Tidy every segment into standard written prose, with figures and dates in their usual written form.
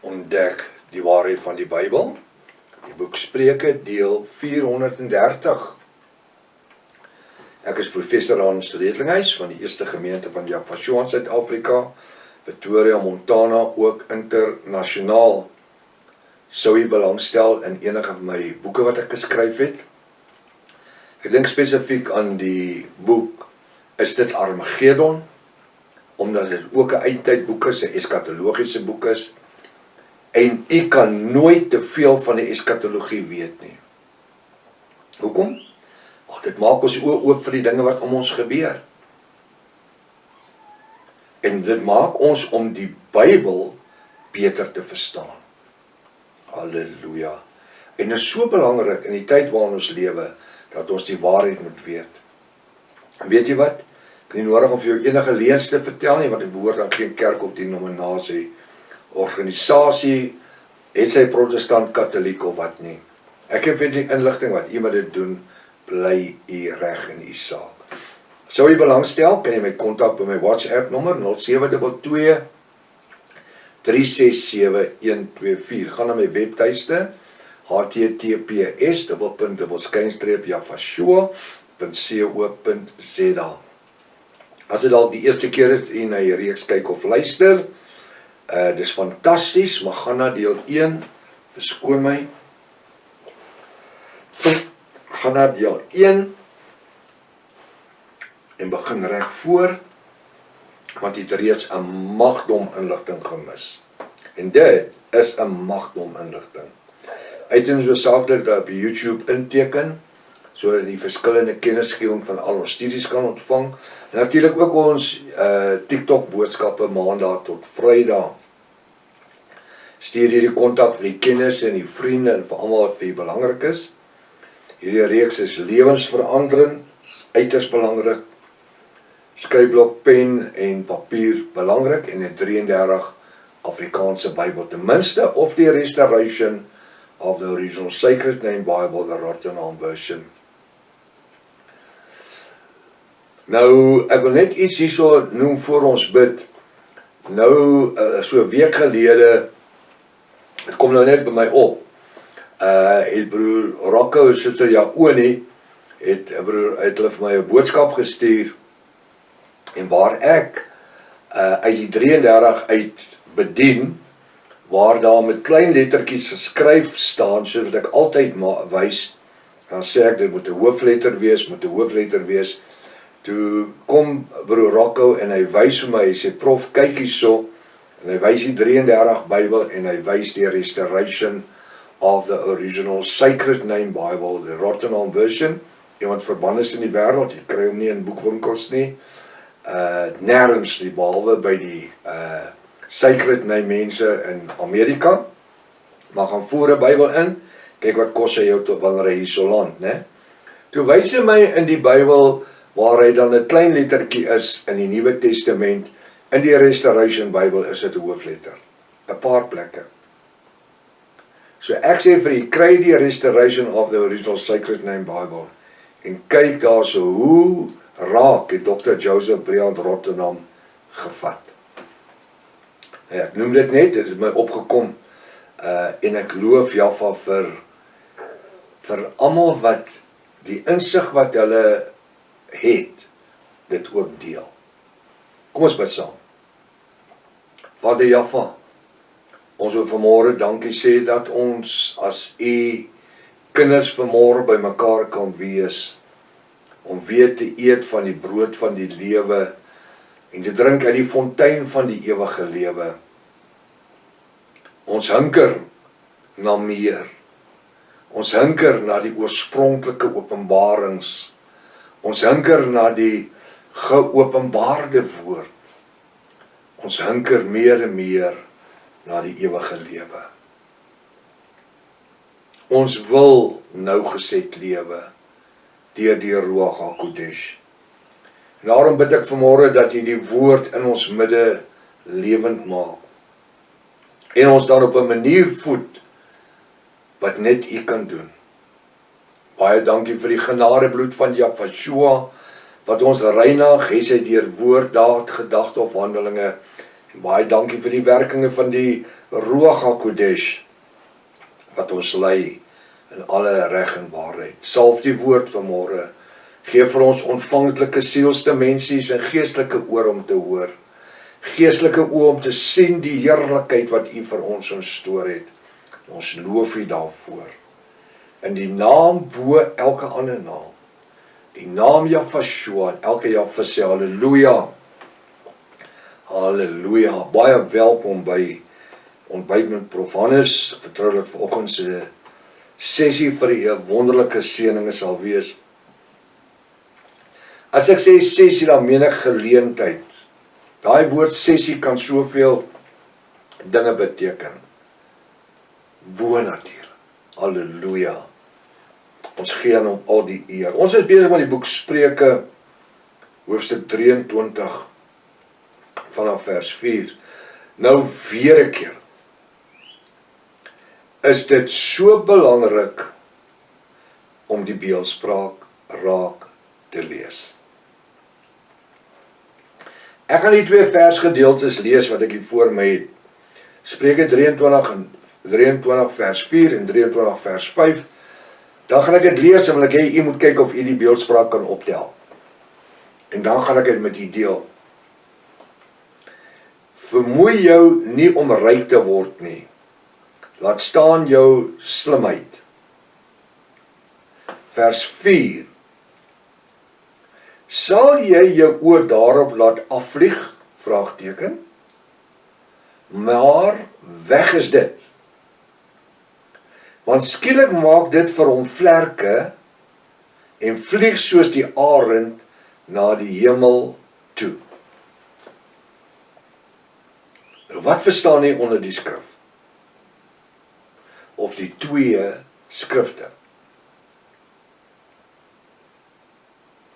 ontdek die waarheid van die Bybel. Die boek Spreuke, deel 430. Ek is professor aan Redlinghuis van die Eerste Gemeente van Jaffa in Suid-Afrika, Pretoria, Montana, ook internasionaal. Sou jy belangstel in enige van my boeke wat ek geskryf het? Ek dink spesifiek aan die boek Is dit Armageddon? Omdat dit ook 'n eindtydboek is, 'n eskatologiese boek is. En u kan nooit te veel van die eskatologie weet nie. Hoekom? Want dit maak ons oë oop vir die dinge wat om ons gebeur. En dit maak ons om die Bybel beter te verstaan. Halleluja. En dit is so belangrik in die tyd waarin ons lewe, dat ons die waarheid moet weet. En weet jy wat? Ek het nie nodig om vir jou enige leens te vertel nie, want ek behoort aan geen kerk of denominasie, organisasie, het sy protestant, katholiek of wat nie. Ek heb weet die inligting wat iemand dit doen, bly u reg in u saak. Sou jy belangstel, kan jy my kontak by my WhatsApp nommer 0722 367 124. Gaan na my webtuiste https://jaffa.co.za. As dit dalk die eerste keer is en na die reeks kyk of luister, dis fantasties, maar gaan na deel 1, verskoon my. Gaan na deel 1 en begin reg voor, want jy het reeds 'n magdom inligting gemis. En dit is 'n magdom inligting. Uitens noodsaaklik dat op YouTube inteken, sodat die verskillende kennisgewing van al ons studies kan ontvang. En natuurlik ook ons TikTok boodskappe maandag tot Vrydag. Stuur hierdie kontak vir die kennis en die vriende en vir almal wat vir u belangrik is. Hierdie reeks is lewensveranderend, uiters belangrik. Skryfblok, pen en papier belangrik en 'n 33 Afrikaanse Bybel ten minste, of die Restoration of the Original Sacred Name Bible, the Rotterdam version. Nou, ek wil net iets hierso noem voor ons bid. Nou, so 'n week gelede, het kom nou net by my op, het broer Rocco en suster Jaoni, het hulle vir my 'n boodskap gestuur, en waar ek uit die 33 uit bedien, waar daar met klein lettertjies geskryf staan, sodat ek altyd wys, dan sê ek, dit moet 'n hoofletter wees, Toe kom broer Rocco en hy wys vir my, hy sê, prof, kyk hierso, en hy wys die 33 Bybel, en hy wys die Restoration of the Original Sacred Name Bible, the Rotterdam version, iemand verband is in die wêreld, jy kry hom nie in boekwinkels nie, nêrens nie, behalwe by die Sacred Name mense in Amerika, maar gaan voor 'n Bybel in, kyk wat kos hy jou tot wanneer hy hierso land, né? Toe wys hy my in die Bybel, waar hy dan 'n klein lettertjie is in die Nuwe Testament, in die Restoration Bybel is dit 'n hoofletter, 'n paar plekke. So ek sê vir jy, kry die Restoration of the Original Sacred Name Bible, en kyk daar so, hoe raak het Dr. Joseph Briand Rotterdam gevat. Ja, ek noem dit net, dit het my opgekom, en ek loof Jaffa vir almal wat die insig wat hulle het, dit ook deel. Kom ons bid saam. Vader Jaffa, ons wil vanmôre dankie sê dat ons as u kinders vanmôre by mekaar kan wees, om weer te eet van die brood van die lewe, en te drink uit die fontein van die ewige lewe. Ons hinker na meer. Ons hinker na die oorspronklike openbarings. Ons hinker na die geopenbaarde woord. Ons hinker meer en meer na die ewige lewe. Ons wil nougeset lewe deur die Ruach HaKodesh. En daarom bid ek vanmôre dat jy die woord in ons midde lewend maak. En ons dan op 'n manier voed wat net u kan doen. Baie dankie vir die genadebloed van Jaffa, wat ons reinig, het sy deur woord, daad, gedagte of handelinge. En baie dankie vir die werkinge van die Ruach HaKodesh, wat ons lei in alle reg en waarheid. Salf die woord vanmôre, gee vir ons ontvanklike sielsdimensies en geestelike oor om te hoor, geestelike oë om te sien die heerlikheid wat U vir ons instoor het. Ons loof U daarvoor. In die naam bo elke ander naam, die naam Jahvashua en elke Jahvese, halleluja. Halleluja, baie welkom by Ontbyt met Prof Hannes. Vertrou dat vanoggend se sessie vir U 'n wonderlike seëning sal wees. As ek sê sessie, dan meen ek geleentheid. Daai woord sessie kan soveel dinge beteken. Bo-natuur. Halleluja. Ons gee aan hom al die eer. Ons is besig met die boek Spreuke, hoofstuk 23, vanaf vers 4. Nou weer 'n keer, is dit so belangrik om die beeldspraak raak te lees. Ek gaan die twee versgedeeltes lees wat ek hier voor my het. Spreuke 23 vers 4 en 23 vers 5. Dan gaan ek dit lees en wil ek hê u moet kyk of u die beeldspraak kan optel. En dan gaan ek dit met u deel. Vermoei jou nie om ryk te word nie. Laat staan jou slimheid. Vers 4. Sal jy jou oor daarop laat afvlieg? Vraagteken. Maar weg is dit. Want skielik maak dit vir hom vlerke en vlieg soos die arend na die hemel toe. Wat verstaan jy onder die skrif? Of die twee skrifte?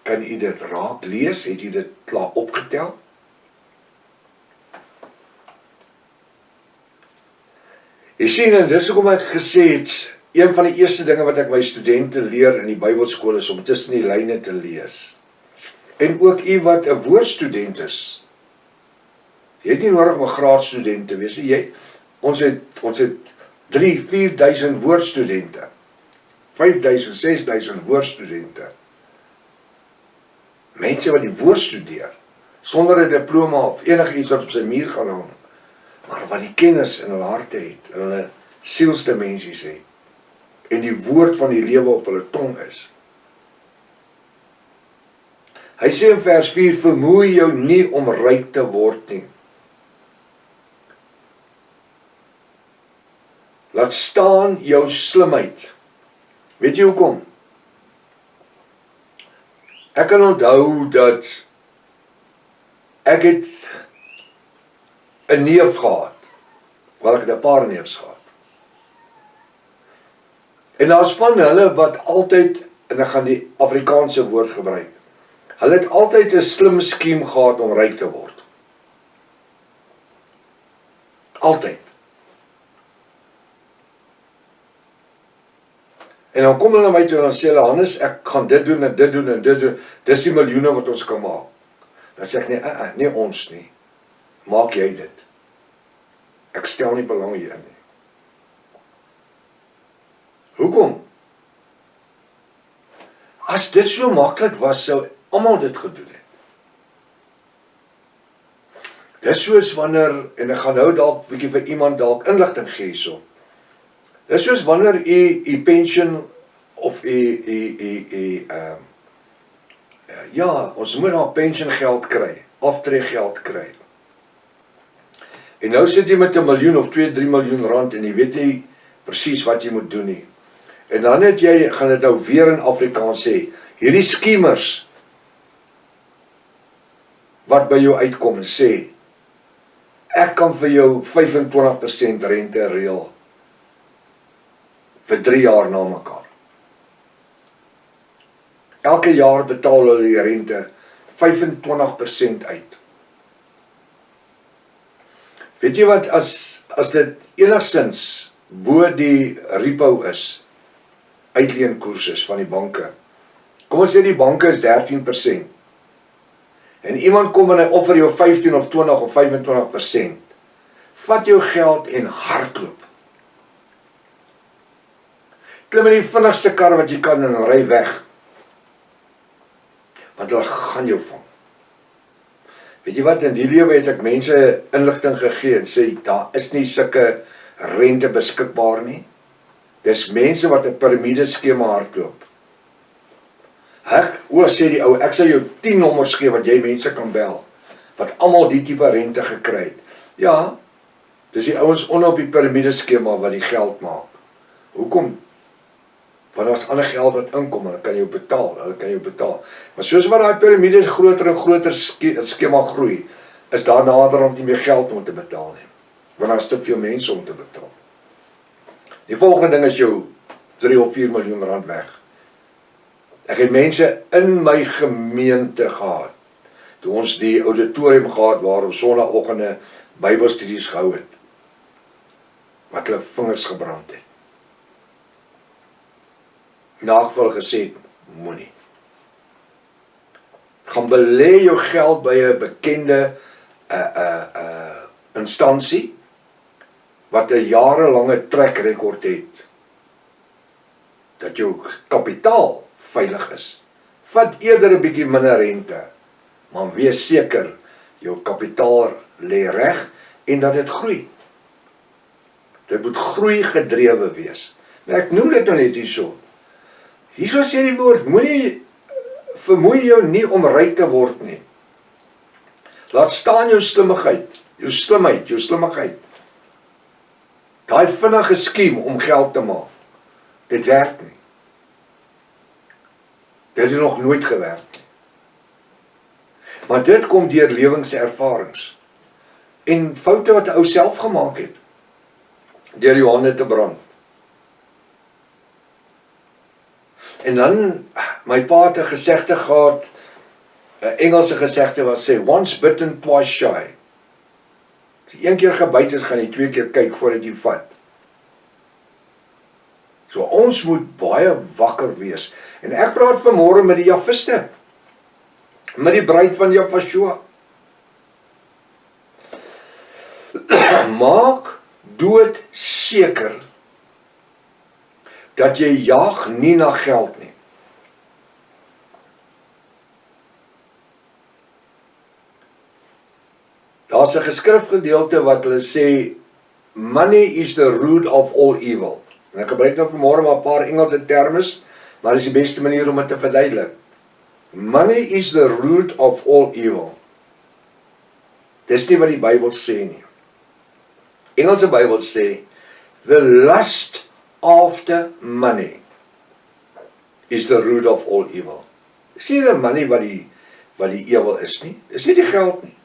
Kan u dit raak lees? Het u dit klaar opgetel? Jy sien, en dis hoekom ek gesê het, een van die eerste dinge wat ek my studente leer in die Bybelskool is om tussen die lyne te lees. En ook u wat 'n woordstudent is. Jy het nie nodig om 'n graadstudent te wees nie. Ons het 3-4 000 woordstudente. 5 000, 6 000 woordstudente. Mense wat die woord studeer, sonder 'n diploma of enigiets wat op sy muur gaan hang, maar wat die kennis in hulle harte het, in hulle sielsdimensies het, en die woord van die lewe op hulle tong is. Hy sê in vers 4, vermoei jou nie om ryk te word nie. Laat staan jou slimheid. Weet jy hoekom? Ek kan onthou dat ek het 'n neef gehad, waar ek het 'n paar neefs gehad. En daar's van hulle wat altyd, en ek gaan die Afrikaanse woord gebruik, hulle het altyd 'n slim skiem gehad om ryk te word. Altyd. En dan kom hulle na my toe en dan sê hulle, Hannes, ek gaan dit doen en dit doen en dit doen, dis die miljoene wat ons kan maak. Dan sê ek, nee ons nie, maak jy dit. Ek stel nie belang hierin nie. Hoekom? As dit so maklik was, sou almal dit gedoen het. Dis soos wanneer, en ek gaan nou dalk bietjie vir iemand dalk inligting gee hierso. Dis soos wanneer u pensioen of ons moet nou pensioengeld kry, aftreegeld kry. En nou sit jy met 1 miljoen of 2-3 miljoen rand en jy weet nie presies wat jy moet doen nie. En dan gaan dit nou weer in Afrikaans sê, hierdie skiemers wat by jou uitkom en sê, ek kan vir jou 25% rente reël vir 3 jaar na mekaar. Elke jaar betaal hulle die rente 25% uit. Weet jy wat, as dit enigstens bo die repo is, uitleenkoers is van die banke, kom ons sê die banke is 13%, en iemand kom en hy offer jou 15 of 20 of 25%, vat jou geld en hardloop. Klim in die vinnigste kar wat jy kan en ry weg. Want hulle gaan jou vang. Weet jy wat, in die lewe het ek mense inligting gegee en sê, daar is nie sulke rente beskikbaar nie. Dis mense wat 'n piramideskema hardloop. Sê die ou, ek sal jou 10 nommers gee wat jy mense kan bel, wat almal die tipe rente gekry het. Ja, dis die ouens onder op die piramideskema wat die geld maak. Hoekom? Want daar's ander geld wat inkom, hulle kan jou betaal. Maar soos wat daai piramide groter en groter skema groei, is daar naderhand nie meer geld om te betaal nie. Want daar is te veel mense om te betaal. Die volgende ding is jou 3 of 4 miljoen rand weg. Ek het mense in my gemeente gehad, toe ons die auditorium gehad waar ons sonnaandoggende Bybelstudies gehou het, wat hulle vingers gebrand het. Nageval gesê, moenie. Gaan belê jou geld by 'n bekende instansie, wat 'n jarelange trek rekord het, dat jou kapitaal veilig is. Vat eerder 'n bietjie minder rente, maar wees seker, jou kapitaal lê reg, en dat dit groei. Dit moet groei gedrewe wees. Maar ek noem dit nou net hierso. Hierso sê die woord, moenie vermoei jou nie om ryk te word nie. Laat staan jou slimmigheid, jou slimmigheid. Daai vinnige skiem om geld te maak, dit werk nie. Dit het nog nooit gewerk nie. Maar dit kom deur lewenservarings en foute wat 'n ou self gemaak het, deur jou hande te brand. En dan, my pa het 'n gesegde gehad, 'n Engelse gesegde wat sê, once bitten, twice shy. As jy 1 keer gebyt is, gaan jy 2 keer kyk voordat jy vat. So ons moet baie wakker wees. En ek praat vanmôre met die Javiste, met die bruid van Javashua. Maak dood seker dat jy jag nie na geld nie. Daar's 'n geskrifgedeelte wat hulle sê, money is the root of all evil. En ek gebruik nou vanmôre maar 'n paar Engelse termes, maar dis die beste manier om dit te verduidelik. Money is the root of all evil. Dis nie wat die Bybel sê nie. Engelse Bybel sê, the lust after money is the root of all evil. Dis nie die money wat die ewel is nie. Dis nie die geld nie.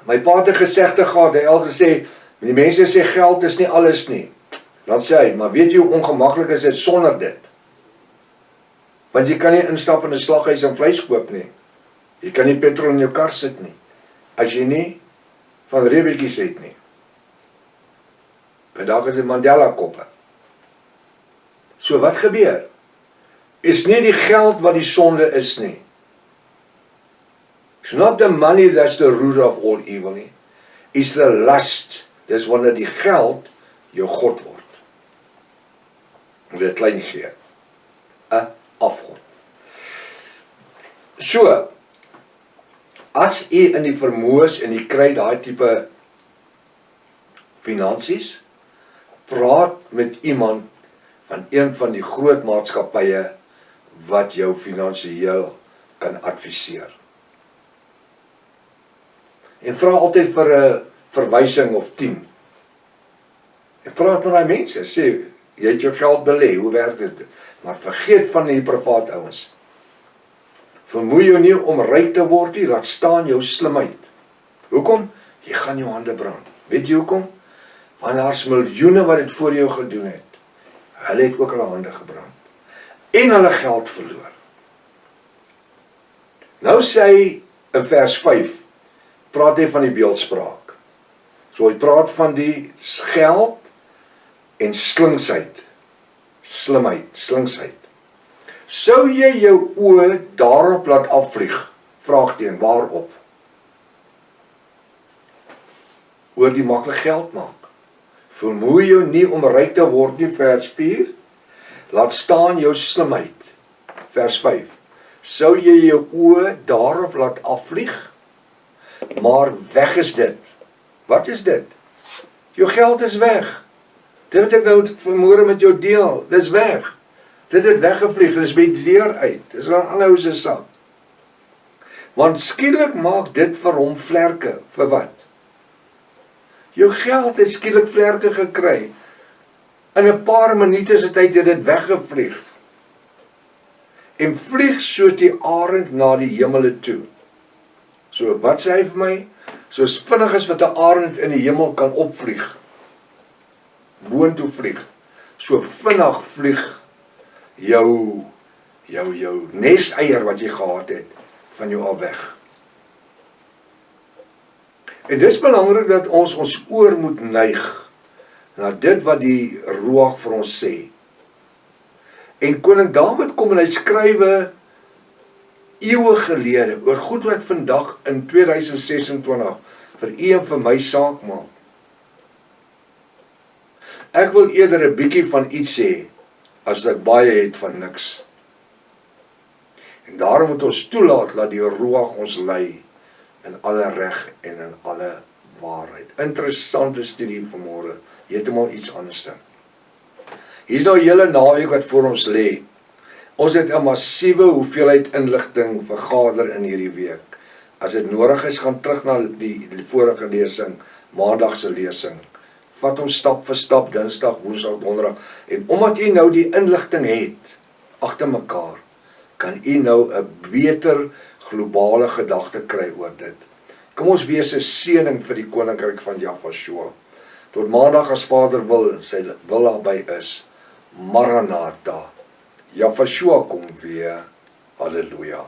My pa het 'n gesegde gehad, hy altyd sê, die mense sê geld is nie alles nie. Dan sê hy, maar weet jy hoe ongemaklik is dit sonder dit? Want jy kan nie instap in 'n slaghuis en vleis koop nie. Jy kan nie petrol in jou kar sit nie, as jy nie van reebetjies het nie. Vandag is dit Mandela koppe. So wat gebeur? Is nie die geld wat die sonde is nie. It's not the money that's the root of all evil nie. It's the lust. Dis wanneer die geld jou God word. En dit klein gee. 'n afgod. So, as u in die vermoëns en u kry daai tipe finansies, praat met iemand van een van die groot maatskappye wat jou finansiëel kan adviseer. En vra altyd vir 'n verwysing of 10. En praat met daai mense, sê, jy het jou geld belê, hoe werk dit? Maar vergeet van die privaat ouens. Vermoei jou nie om ryk te word nie, laat staan jou slimheid. Hoekom? Jy gaan jou hande brand. Weet jy hoekom? Want daar's miljoene wat dit voor jou gedoen het. Hulle het ook hulle hande gebrand. En hulle geld verloor. Nou sê hy in vers 5, praat hy van die beeldspraak. So hy praat van die geld en slinksheid. Slimheid, slinksheid. Sou jy jou oë daarop laat afvlieg? Vraagteken, waarop? oor die maklik geld maak. Vermoei jou nie om ryk te word nie, vers 4. Laat staan jou slimheid, vers 5. Sou jy jou oë daarop laat afvlieg? Maar weg is dit. Wat is dit? Jou geld is weg. Dit wat ek nou vanmôre met jou deel, dis weg. Dit het weggevlieg, dit is by die deur uit. Dis 'n ander ou se sak. Want skielik maak dit vir hom vlerke. Vir wat? Jou geld het skielik vlerke gekry. In 'n paar minute se tyd het dit weggevlieg. En vlieg soos die arend na die hemele toe. So, wat sê hy vir my? Soos vinnig as wat 'n arend in die hemel kan opvlieg. Boontoe vlieg. So vinnig vlieg jou neseier wat jy gehad het, van jou al weg. En dis belangrik dat ons oor moet neig na dit wat die Ruach vir ons sê. En koning Dawid kom en hy skrywe eeue gelede oor goed wat vandag in 2026 vir u en vir my saak maak. Ek wil eerder 'n bietjie van iets sê as ek baie het van niks. En daarom moet ons toelaat dat die Ruach ons lei in alle reg en in alle waarheid. Interessante studie vanmôre. Heeltemal iets anders dan. Hier's nou 'n hele naweek wat voor ons lê. Ons het 'n massiewe hoeveelheid inligting vergader in hierdie week. As dit nodig is, gaan terug na die vorige lesing, maandag se lesing. Vat ons stap vir stap, Dinsdag, Woensdag, Donderdag. En omdat jy nou die inligting het, agter mekaar, kan u nou 'n beter globale gedagte kry oor dit. Kom ons wees 'n seëning vir die koninkryk van Jahshua. Tot maandag as Vader wil, sy wil daarby is. Maranatha. Jahshua kom weer. Halleluja.